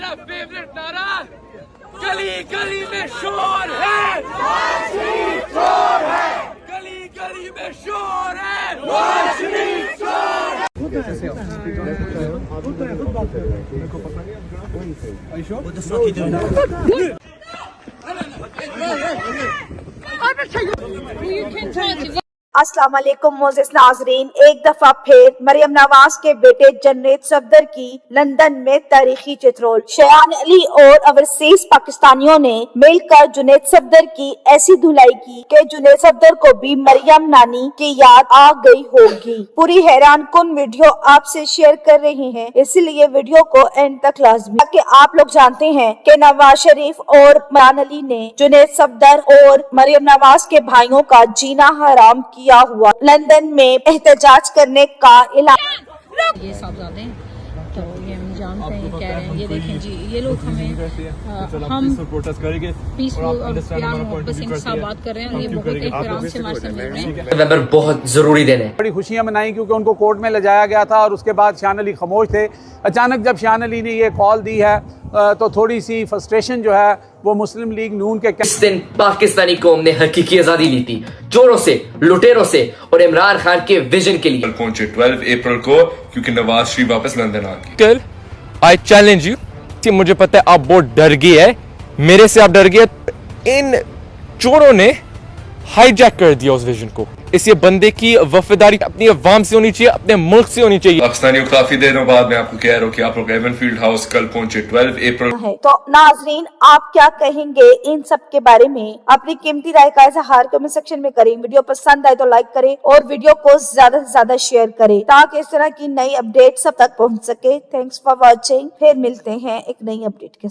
मेरा फेवरेट नारा, गली गली में शोर है, गली गली में शोर है, अस्सलाम वालेकुम मोज़ेज़ नाज़रीन, एक दफा फिर मरियम नवाज के बेटे जुनैद सफदर की लंदन में तारीखी चित्रोल। शयान अली और ओवरसीज पाकिस्तानियों ने मिलकर जुनैद सफदर की ऐसी धुलाई की कि जुनैद सफदर को भी मरियम नानी की याद आ गई होगी। पूरी हैरान कुन वीडियो आपसे शेयर कर रहे हैं, इसलिए वीडियो को एंड तक लाजमी, ताकि आप लोग जानते हैं कि नवाज शरीफ और इमरान अली ने जुनैद सफदर और मरियम नवाज के भाइयों का जीना हराम किया हुआ। लंदन में एहतजाज करने का ऐलान। ये साहबजादे हैं, तो ये हम जानते हैं, कह रहे हैं, ये देखें जी, ये लोग हमें हम पीसफुल और प्यार मोहब्बत से इनके साथ बात कर रहे हैं और ये बहुत एहतराम से हमारे साथ मिल रहे हैं। नवंबर बहुत जरूरी दिन है। बड़ी खुशियां मनाई क्योंकि उनको कोर्ट में ले जाया गया था और उसके बाद शान अली खामोश थे। अचानक जब शान अली ने ये कॉल दी है तो थोड़ी सी फ्रस्ट्रेशन जो है वो मुस्लिम लीग नून के इस दिन पाकिस्तानी कौम ने हकीकी आजादी ली थी, चोरों से, लुटेरों से और इमरान खान के विजन के लिए। कल पहुंचे 12 अप्रैल को, क्योंकि नवाज शरीफ वापस लंदन आ गए। कल आई चैलेंज यू कि मुझे पता है आप बहुत डर गए है, मेरे से आप डर गए। इन चोरों ने हाईजैक कर दिया उस विजन को। इस ये बंदे की वफादारी अपनी अवाम से होनी चाहिए, अपने मुल्क से होनी चाहिए। पाकिस्तानियों काफी देरों बाद मैं आपको कह रहा हूँ कि आप लोग एवनफील्ड हाउस कल पहुंचे 12 अप्रैल है। तो नाजरीन, आप क्या कहेंगे इन सब के बारे में? अपनी कीमती राय का इजहार कमेंट सेक्शन में करें। वीडियो पसंद आए तो लाइक करें और वीडियो को ज्यादा से ज्यादा शेयर करें ताकि इस तरह की नई अपडेट सब तक पहुंच सके। Thanks for watching. फिर मिलते हैं एक नई अपडेट के साथ।